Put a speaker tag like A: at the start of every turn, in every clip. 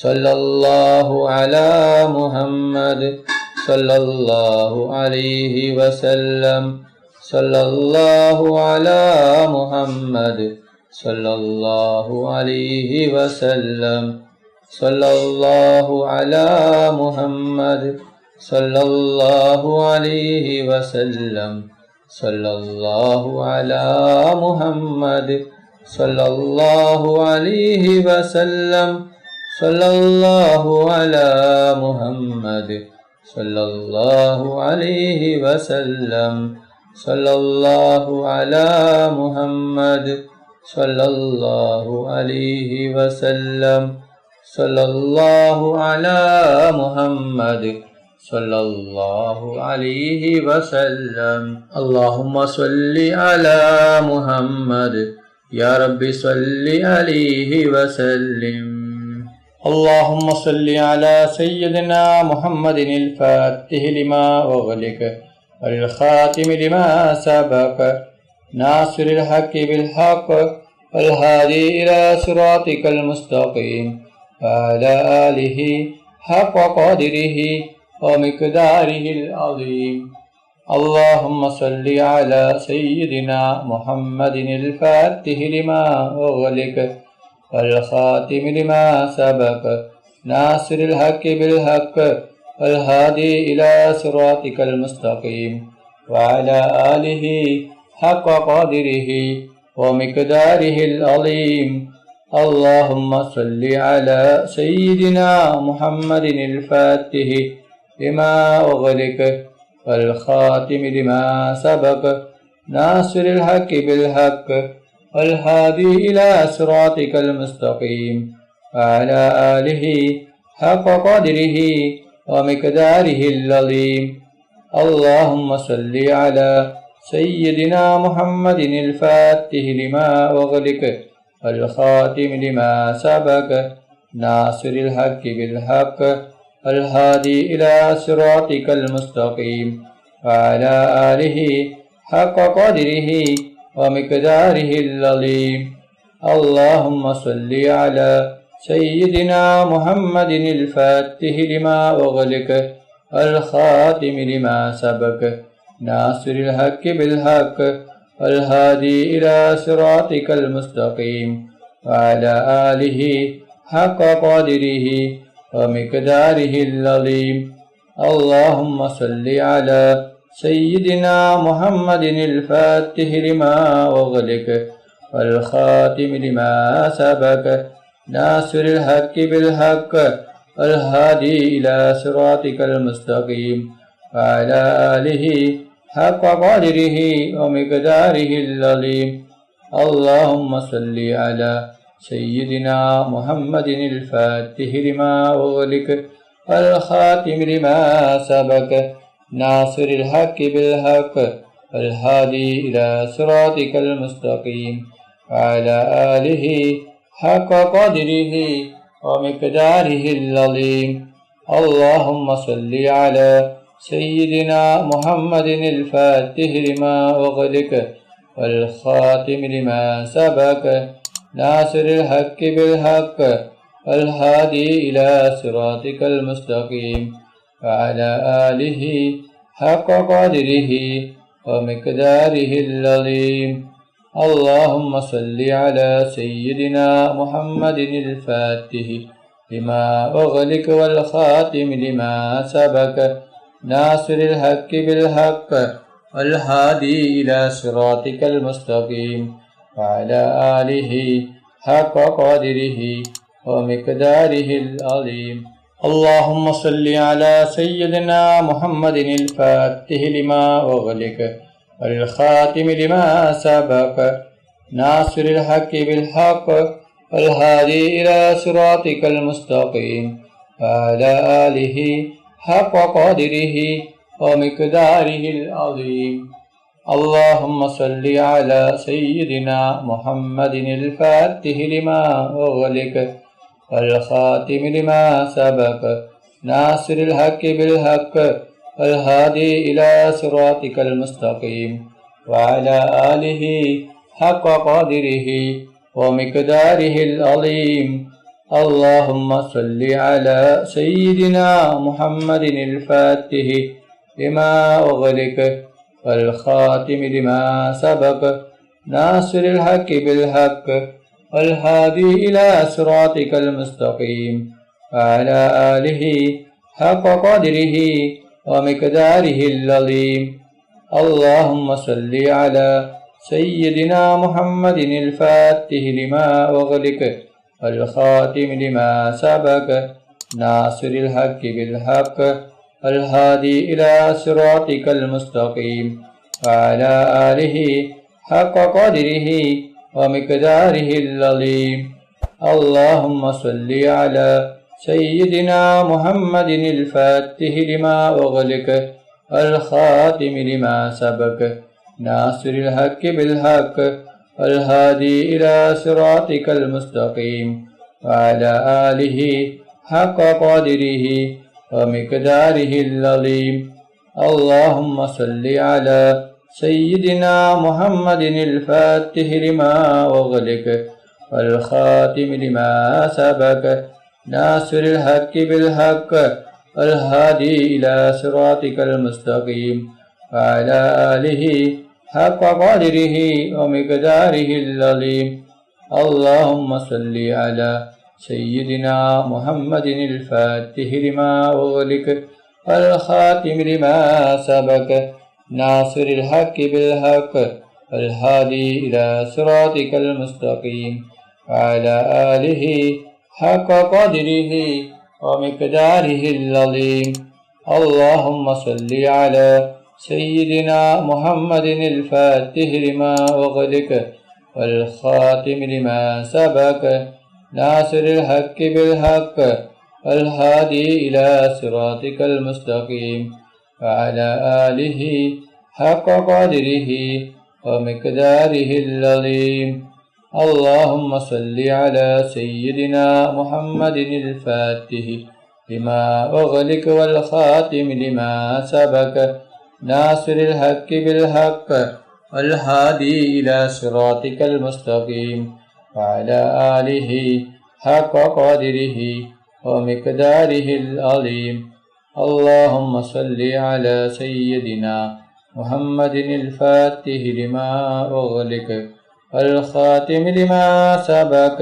A: صلى الله على محمد صلى الله عليه وسلم صلى الله على محمد صلى الله عليه وسلم صلى الله على محمد صلى الله عليه وسلم صلى الله على محمد صلى الله عليه وسلم صلى الله على محمد صلى الله عليه وسلم صلى الله على محمد صلى الله عليه وسلم صلى الله على محمد صلى الله عليه وسلم اللهم صل على محمد يا رب صل عليه وسلم اللهم صل على سيدنا محمد الفاتح لما أغلق والخاتم لما سبق ناصر الحق بالحق والهادي إلى صراطك المستقيم وعلى آله حق قدره ومقداره العظيم اللهم صل على سيدنا محمد الفاتح لما أغلق والخاتم لما سبق ناصر الحق بالحق والهادي إلى صراطك المستقيم وعلى آله حق قدره ومقداره العظيم اللهم صل على سيدنا محمد الفاتح لما أغلق والخاتم لما سبق ناصر الحق بالحق والهادي إلى صراطك المستقيم وعلى آله حق قدره ومقداره العظيم اللهم صل على سيدنا محمد الفاتح لما أغلق والخاتم لما سبق ناصر الحق بالحق والهادي إلى صراطك المستقيم وعلى آله حق قدره ومقداره العظيم اللهم صل على سيدنا محمد الفاتح لما أغلق والخاتم لما سبق ناصر الحق بالحق والهادي إلى صراطك المستقيم وعلى آله حق قدره ومقداره العظيم اللهم صل على سيدنا محمد الفاتح لما أغلق والخاتم لما سبق ناصر الحق بالحق والهادي إلى صراطك المستقيم وعلى آله حق قدره ومقداره العظيم اللهم صل على سيدنا محمد الفاتح لما أغلق والخاتم لما سبق ناصر الحق بالحق والهادي إلى صراطك المستقيم وعلى آله حق قدره ومقداره العظيم اللهم صل على سيدنا محمد الفاتح لما أغلق والخاتم لما سبق ناصر الحق بالحق والهادي إلى صراطك المستقيم وعلى آله حق قدره ومقداره العظيم اللهم صل على سيدنا محمد الفاتح لما أغلق والخاتم لما سبق ناصر الحق بالحق والهادي إلى صراطك المستقيم وعلى آله حق قدره ومقداره العظيم اللهم صل على سيدنا محمد الفاتح لما أغلق والخاتم لما سبق ناصر الحق بالحق والهادي إلى صراطك المستقيم وعلى آله حق قدره ومقداره العظيم اللهم صل على سيدنا محمد الفاتح لما أغلق والخاتم لما سبق ناصر الحق بالحق والهادي إلى صراطك المستقيم وعلى آله حق قدره ومقداره العظيم اللهم صل على سيدنا محمد الفاتح لما أغلق والخاتم لما سبق ناصر الحق بالحق والهادي إلى صراطك المستقيم وعلى آله حق قدره ومقداره العظيم. اللهم صل على سيدنا محمد الفاتح لما أغلق والخاتم لما سبق ناصر الحق بالحق والهادي إلى صراطك المستقيم وعلى آله حق قدره ومقداره العظيم. اللهم صل على سيدنا محمد الفاتح لما أغلق والخاتم لما سبق ناصر الحق بالحق والهادي إلى صراطك المستقيم وعلى آله حق قدره ومقداره العظيم. اللهم صل على سيدنا محمد الفاتح لما أغلق والخاتم لما سبق ناصر الحق بالحق والهادي إلى صراطك المستقيم وعلى آله حق قدره ومقداره العظيم. اللهم صل على سيدنا محمد الفاتح لما أغلق والخاتم لما سبق ناصر الحق بالحق والهادي إلى صراطك المستقيم وعلى آله حق قدره ومقداره العظيم. اللهم صل على سيدنا محمد الفاتح لما أغلق والخاتم لما سبق ناصر الحق بالحق والهادي إلى صراطك المستقيم وعلى آله حق قدره ومقداره العظيم. اللهم صل على سيدنا محمد الفاتح لما أغلق والخاتم لما سبق ناصر الحق بالحق والهادي إلى صراطك المستقيم وعلى آله حق قدره ومقداره العظيم. اللهم صل على سيدنا محمد الفاتح لما أغلق والخاتم لما سبق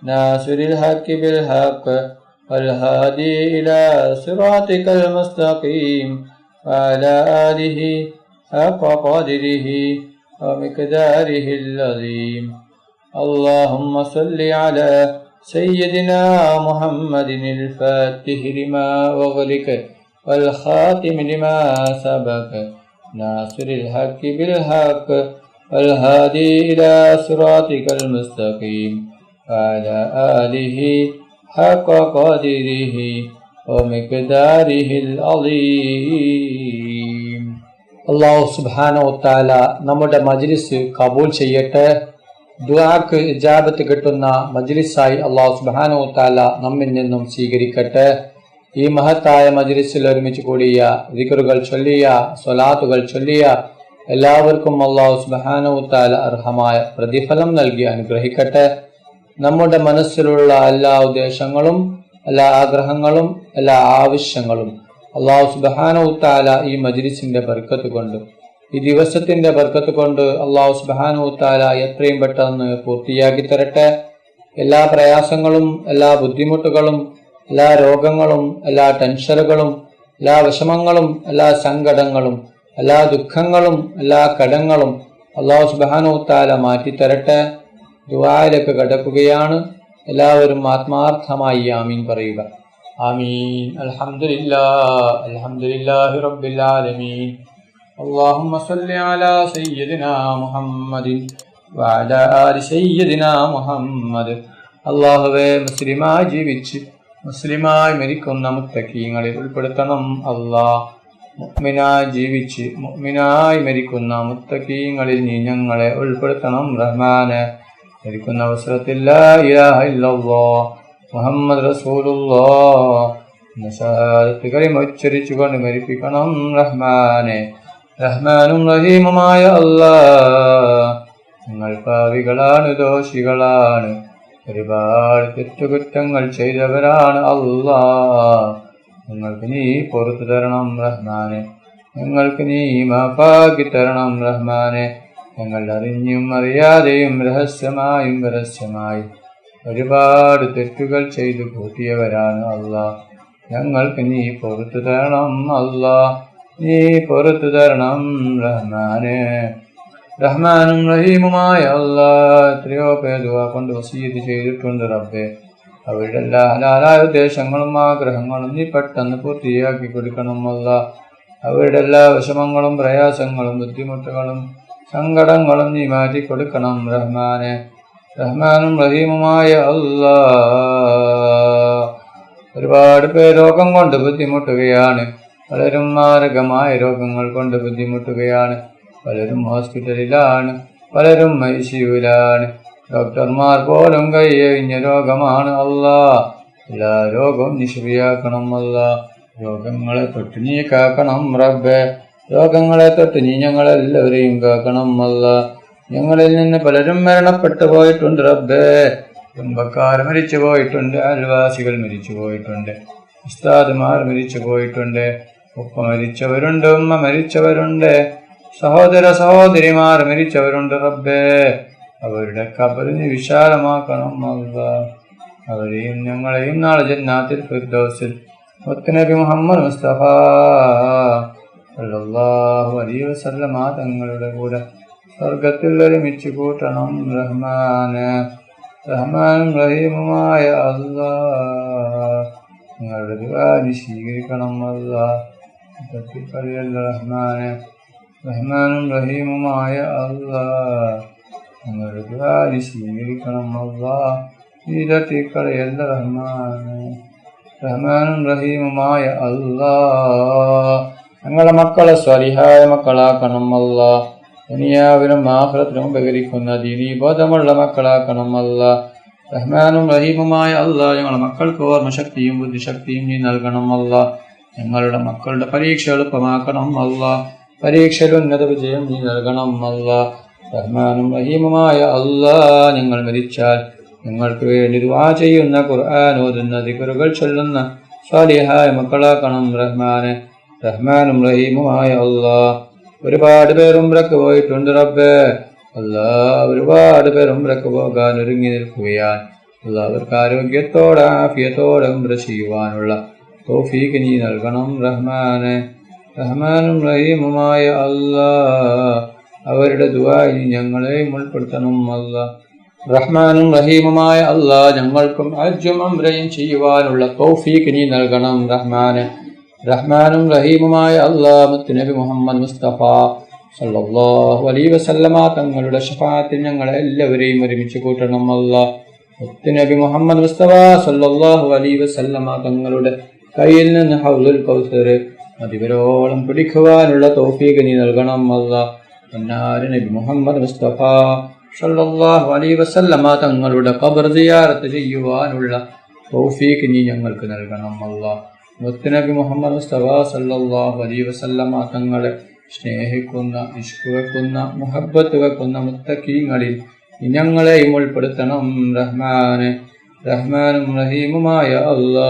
A: ناصر الحق بالحق والهادي إلى صراطك المستقيم وعلى آله حق قدره ومقداره العظيم. اللهم صل على سيدنا محمد الفاتح لما أغلق والخاتم لما سبق ناصر الحق بالحق والهادي إلى صراطك المستقيم وعلى آله حق قدره ومقداره العظيم. അല്ലാഹു സുബ്ഹാനഹു വ തആല നമ്മുടെ മജ്ലിസ് കബൂൽ ചെയ്യട്ടെ. ദുആക്ക് ഇജാബത്ത് കിട്ടുന്ന മജ്ലിസായി അല്ലാഹു സുബ്ഹാനഹു വ തആല നമ്മിൽ നിന്നും സ്വീകരിക്കട്ടെ. ഈ മഹത്തായ മജ്ലിസിൽ ഒരുമിച്ച് കൂടിയ ദിക്റുകൾ ചൊല്ലിയ സ്വലാത്തുകൾ ചൊല്ലിയ എല്ലാവർക്കും അല്ലാഹു സുബ്ഹാനഹു വ തആല അർഹമായ പ്രതിഫലം നൽകി അനുഗ്രഹിക്കട്ടെ. നമ്മുടെ മനസ്സിലുള്ള എല്ലാ ഉദ്ദേശങ്ങളും എല്ലാ ആഗ്രഹങ്ങളും എല്ലാ ആവശ്യങ്ങളും അല്ലാഹു സുബ്ഹാനഹു വ തആല ഈ മജ്ലിസിന്റെ ബർക്കത്ത് കൊണ്ട് ഈ ദിവസത്തിന്റെ ബർക്കത്ത് കൊണ്ട് അല്ലാഹു സുബ്ഹാനഹു വ തആല എത്രയും പെട്ടെന്ന് പൂർത്തിയാക്കി തരട്ടെ. എല്ലാ പ്രയാസങ്ങളും എല്ലാ ബുദ്ധിമുട്ടുകളും എല്ലാ രോഗങ്ങളും എല്ലാ ടെൻഷനുകളും എല്ലാ വിഷമങ്ങളും എല്ലാ സങ്കടങ്ങളും എല്ലാ ദുഃഖങ്ങളും എല്ലാ കടങ്ങളും അല്ലാഹു സുബ്ഹാനഹു വ തആല മാറ്റിത്തരട്ടെ. ദുആയിലേക്ക് കടക്കുകയാണ്. എല്ലാവരും ആത്മാർത്ഥമായി ആമീൻ പറയുക. ആമീൻ. അൽഹംദുലില്ലാഹി റബ്ബിൽ ആലമീൻ. اللهم صل على سيدنا محمد وعلى آل سيدنا محمد. അല്ലാഹുവേ, മുസ്ലിമായി ജീവിച്ച് മുസ്ലിമായി മരിക്കുന്ന മുത്തഖീങ്ങളിൽ ഉൾപ്പെടുത്തണം അല്ലാഹ്. മുഅ്മിനായി ജീവിച്ച് മുഅ്മിനായി മരിക്കുന്ന മുത്തഖീങ്ങളിൽ നീ ഞങ്ങളെ ഉൾപ്പെടുത്തണം റഹ്മാനെ. മരിക്കുന്ന അവസരത്തിൽ ലാ ഇലാഹ ഇല്ലല്ലാഹ് മുഹമ്മദ് റസൂലുള്ളാഹ് എന്ന ശഹാദത്ത് കലിമ ഉച്ചരിച്ചുകൊണ്ട് മരിപ്പിക്കണം റഹ്മാനെ. റഹ്മാനും റഹീമുമായ അല്ലാഹ്, ഞങ്ങൾ പാവികളാണ്, ദോഷികളാണ്. ഒരുപാട് തെറ്റുകുറ്റങ്ങൾ ചെയ്തവരാണ് അല്ലാ. ഞങ്ങൾക്ക് നീ പുറത്തു തരണം റഹ്മാനെ. ഞങ്ങൾക്ക് നീ മാഫാക്കി തരണം റഹ്മാനെ. ഞങ്ങൾ അറിഞ്ഞും അറിയാതെയും രഹസ്യമായും പരസ്യമായും ഒരുപാട് തെറ്റുകൾ ചെയ്തു കൂട്ടിയവരാണ് അല്ലാ. ഞങ്ങൾക്ക് നീ പുറത്തു തരണം അല്ലാ. നീ പുറത്തു തരണം റഹ്മാനെ. റഹ്മാനും റഹീമുമായ അല്ലാ, എത്രയോ പേർ ദുആ കൊണ്ട് വസിയ്യത്ത് ചെയ്തിട്ടുണ്ട് റബ്ബേ. അവരുടെ എല്ലാ ഹലാലായ ഉദ്ദേശങ്ങളും ആഗ്രഹങ്ങളും നീ പെട്ടെന്ന് പൂർത്തിയാക്കി കൊടുക്കണം അല്ലാ. അവരുടെ എല്ലാ വിഷമങ്ങളും പ്രയാസങ്ങളും ബുദ്ധിമുട്ടുകളും സങ്കടങ്ങളും നീ മാറ്റി കൊടുക്കണം റഹ്മാനെ. റഹ്മാനും റഹീമുമായ അല്ലാ, ഒരുപാട് പേർ രോഗം കൊണ്ട് ബുദ്ധിമുട്ടുകയാണ്. പലരും മാരകമായ രോഗങ്ങൾ കൊണ്ട് ബുദ്ധിമുട്ടുകയാണ്. പലരും ഹോസ്പിറ്റലിലാണ്, പലരും ICUവിലാണ്. ഡോക്ടർമാർ പോലും കൈയൊഴിഞ്ഞ രോഗമാണ് അല്ലാ. എല്ലാ രോഗവും നീ ശരിയാക്കണം അല്ലാ. രോഗങ്ങളെ തൊട്ട് നീ കാക്കണം റബ്ബേ. രോഗങ്ങളെ തൊട്ട് നീ ഞങ്ങളെല്ലാവരെയും കാക്കണം അല്ലാ. ഞങ്ങളിൽ നിന്ന് പലരും മരണപ്പെട്ടു പോയിട്ടുണ്ട് റബ്ബേ. കുടുംബക്കാർ മരിച്ചു പോയിട്ടുണ്ട്, അയൽവാസികൾ മരിച്ചു പോയിട്ടുണ്ട്, ഉസ്താദുമാർ മരിച്ചു പോയിട്ടുണ്ട്, ഉപ്പ മരിച്ചവരുണ്ട്, ഉമ്മ മരിച്ചവരുണ്ട്, സഹോദര സഹോദരിമാർ മരിച്ചവരുണ്ട് റബ്ബേ. അവരുടെ ഖബറിനെ വിശാലമാക്കണം അല്ലാ. അവരെയും ഞങ്ങളെയും നാളെ ജന്നാത്തിൽ ഫിർദൗസിൽ മുത്തുനബി മുഹമ്മദ് മുസ്തഫ സല്ലല്ലാഹു അലൈഹി വസല്ലമ തങ്ങളുടെ കൂടെ സ്വർഗത്തിൽ ഒരുമിച്ച് കൂട്ടണം റഹ്മാനെ. റഹ്മാനും റഹീമുമായ അല്ലാ, നിങ്ങളുടെ ദുആ നീ സ്വീകരിക്കണം അല്ലാ. തട്ടിക്കളിയല്ല റഹ്മാനെ. റഹ്മാനും റഹീമുമായ അല്ലാ, നിങ്ങളുടെ ദുആ നീ സ്വീകരിക്കണം അല്ലാ. ഈ തട്ടിക്കളിയല്ല റഹ്മാനെ. റഹ്മാനും റഹീമുമായ അല്ലാ, ഞങ്ങളെ മക്കളെ സ്വലിഹായ മക്കളാക്കണം അല്ലാ. ദുനിയാവിലും ആഖിറത്തിലും ഉപകരിക്കുന്ന ദീനീ ബോധമുള്ള മക്കളാക്കണം അല്ലാ. റഹ്മാനും റഹീമുമായ അല്ലാ, ഞങ്ങളുടെ മക്കൾക്ക് ഓർമ്മശക്തിയും ബുദ്ധിശക്തിയും നീ നൽകണം അല്ലാ. ഞങ്ങളുടെ മക്കളുടെ പരീക്ഷ എളുപ്പമാക്കണം അല്ലാ. പരീക്ഷയിൽ ഉന്നത വിജയം നീ നൽകണം അല്ലാ. റഹ്മാനും റഹീമുമായ അല്ലാ, ഞങ്ങൾ മരിച്ചാൽ ഞങ്ങൾക്ക് വേണ്ടി ദുആ ചെയ്യുന്ന, ഖുർആൻ ഓതുന്ന, ദിക്റുകൾ ചൊല്ലുന്ന സ്വാലിഹായ മക്കളാക്കണം റഹ്മാനെ. റഹ്മാനും റഹീമുമായ അല്ലാ, ഒരുപാട് പേർ ഉംറക്ക് പോയിട്ടുണ്ട് റബ്ബേ. അല്ലാ, ഒരുപാട് പേർ ഉംറക്ക് പോകാൻ ഒരുങ്ങി നിൽക്കുകയാണ് അല്ലാ. അവർക്ക് ആരോഗ്യത്തോടെ ആഫിയത്തോടെ ഉംറ ചെയ്യുവാനുള്ള തൗഫീഖ് നീ നൽകണം റഹ്മാനെ. റഹ്മാനും റഹീമുമായ അല്ലാ, അവരുടെ ദുആയിൽ ഞങ്ങളെയും ഉൾപ്പെടുത്തണം അല്ലാ. റഹ്മാനും റഹീമുമായ അല്ലാ, ഞങ്ങൾക്കും ഹജ്ജും ഉംറയും ചെയ്യുവാനുള്ള തൗഫീഖ് നീ നൽകണം റഹ്മാനെ. റഹ്മാനും റഹീമുമായ അല്ലാ, മുത്തുനബി മുഹമ്മദ് മുസ്തഫ സല്ലല്ലാഹു അലൈഹി വസല്ലമ തങ്ങളുടെ ശഫാഅത്തിൽ ഞങ്ങളെ എല്ലാവരെയും ഒരുമിച്ച് കൂട്ടണം അല്ലാ. മുത്തുനബി മുഹമ്മദ് മുസ്തഫ സല്ലല്ലാഹു അലൈഹി വസല്ലമ തങ്ങളുടെ കയ്യിൽ നിന്ന് ഹൗലുൽ കൗസർ അതിവരോളം പിടിക്കുവാനുള്ള തൗഫീഖ് നീ നൽകണം അല്ലാ. അന്നാര് നബി മുഹമ്മദ് മുസ്തഫ സല്ലല്ലാഹു അലൈഹി വസല്ലമ തങ്ങളുടെ ഖബർ സിയാറത്ത് ചെയ്യുവാനുള്ള തൗഫീഖ് നീ ഞങ്ങൾക്ക് നൽകണം അല്ലാ. മുത്തുനബി മുഹമ്മദ് മുസ്തഫ സല്ലല്ലാഹു അലൈഹി വസല്ലമ തങ്ങളെ സ്നേഹിക്കുന്ന, ഇഷ്ക് വെക്കുന്ന, മുഹബ്ബത്ത് വെക്കുന്ന മുത്തഖീങ്ങളിൽ ഞങ്ങളെയും ഉൾപ്പെടുത്തണം റഹ്മാനെ. റഹ്മാനും റഹീമുമായ അല്ലാ,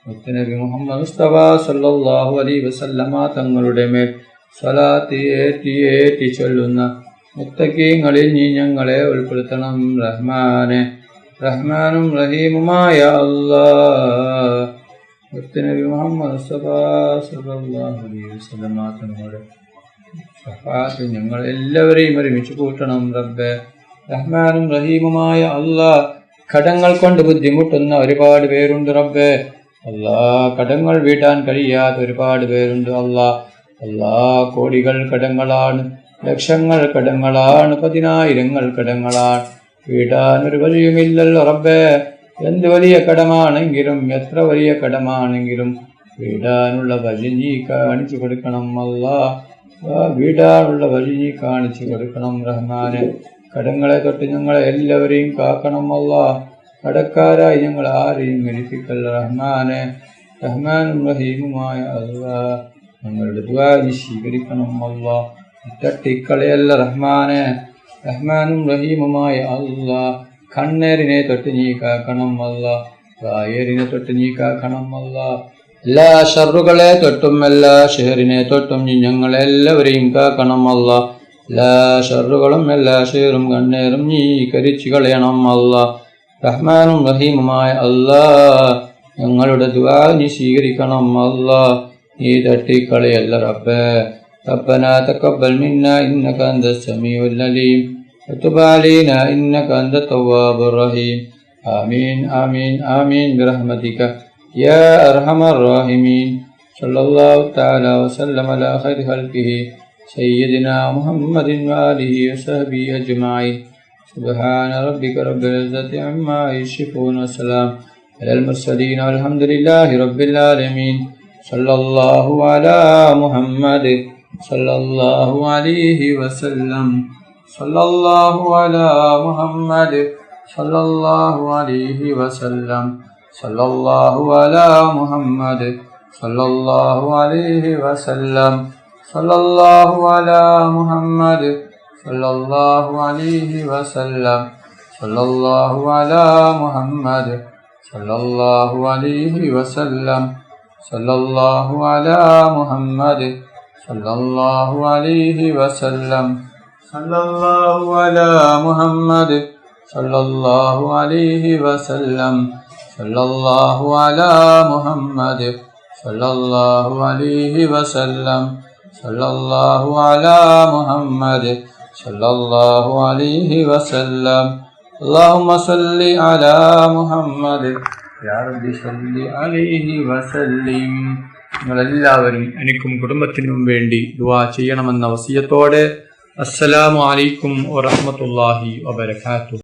A: മുത്തുനബി മുഹമ്മദ് മുസ്തഫ സല്ലല്ലാഹു അലൈഹി വസല്ലമ തങ്ങളുടെ മേൽ സ്വലാത്ത് ഏറ്റി ചൊല്ലുന്ന മുത്തഖീങ്ങളിൽ നീ ഞങ്ങളെ ഉൾപ്പെടുത്തണം റഹ്മാനെ. റഹ്മാനും റഹീമുമായ അല്ലാ, മുത്തുനബി മുഹമ്മദ് മുസ്തഫ സല്ലല്ലാഹു അലൈഹി വസല്ലമ തങ്ങളുടെ ശഫാഅത്തിൽ ഞങ്ങൾ എല്ലാവരെയും ഒരുമിച്ച് കൂട്ടണം റബ്ബേ. റഹ്മാനും റഹീമുമായ അല്ലാ, കടങ്ങൾ കൊണ്ട് ബുദ്ധിമുട്ടുന്ന ഒരുപാട് പേരുണ്ട് റബ്ബേ. അല്ലാ, കടങ്ങൾ വീട്ടാൻ കഴിയാത്ത ഒരുപാട് പേരുണ്ട് അല്ലാ. അല്ലാ, കോടികൾ കടങ്ങളാണ്, ലക്ഷങ്ങൾ കടങ്ങളാണ്, പതിനായിരങ്ങൾ കടങ്ങളാണ്. വീട്ടാൻ ഒരു വഴിയുമില്ലല്ലോ റബ്ബേ. എന്ത് വലിയ കടമാണെങ്കിലും, എത്ര വലിയ കടമാണെങ്കിലും വീടാനുള്ള വഴി നീ കാണിച്ചു കൊടുക്കണം അല്ലാ. വീടാനുള്ള വഴി നീ കാണിച്ചു കൊടുക്കണം റഹ്മാനെ. കടങ്ങളെ തൊട്ട് ഞങ്ങളെ എല്ലാവരെയും കാക്കണം അല്ലാ. കടക്കാരായി ഞങ്ങൾ ആരെയും മരിപ്പിക്കല്ല റഹ്മാനെ. റഹ്മാനും റഹീമുമായ അല്ലാ, ഞങ്ങളുടെ ദുആ നീ സ്വീകരിക്കണം അല്ലാ. തട്ടിക്കളയല്ല റഹ്മാനെ. റഹ്മാനും റഹീമുമായ അല്ലാ, കണ്ണേറിനെ തൊട്ട് നീ കാക്കണം അല്ല. റായേറിനെ തൊട്ട് നീ കാക്കണം അല്ല. എല്ലാ ഷറുകളെ തൊട്ടും എല്ലാ ഷെഹറിനെ തൊട്ടും നീ ഞങ്ങളെല്ലാവരെയും കാക്കണം അല്ല. എല്ലാ ഷറുകളും എല്ലാ ഷെഹറും കണ്ണേറും നീ കരിച്ചു കളയണം അല്ല. റഹ്മാനും റഹീമുമായ അല്ലാ, ഞങ്ങളുടെ ദുആ നീ സ്വീകരിക്കണം അല്ലാ. നീ തട്ടിക്കളയല്ല റബ്ബേ. ربنا تقبل منا إنك أنت السميع العليم وتب علينا إنك أنت التواب الرحيم. آمين آمين آمين برحمتك يا أرحم الراحمين. صلى الله تعالى وسلم على خير خلقه سيدنا محمد وآله وصحبه أجمعين. سبحان ربك رب العزة عما يصفون وسلام على المرسلين والحمد لله رب العالمين. صلى الله على محمد صلى الله عليه وسلم. صلى الله على محمد صلى الله عليه وسلم. صلى الله على محمد صلى الله عليه وسلم. صلى الله على محمد صلى الله عليه وسلم. صلى الله على محمد صلى الله عليه وسلم. صلى الله على محمد صلى الله عليه وسلم. صلى الله على محمد صلى الله عليه وسلم. صلى الله على محمد صلى الله عليه وسلم. صلى الله على محمد صلى الله عليه وسلم. اللهم صل على محمد يا رب صل عليه وسلم. നിങ്ങളെല്ലാവരും എനിക്കും കുടുംബത്തിനും വേണ്ടി ദുആ ചെയ്യണമെന്ന വസിയത്തോടെ അസ്സലാമു അലൈക്കും വറഹ്മത്തുള്ളാഹി വബറകാതുഹു.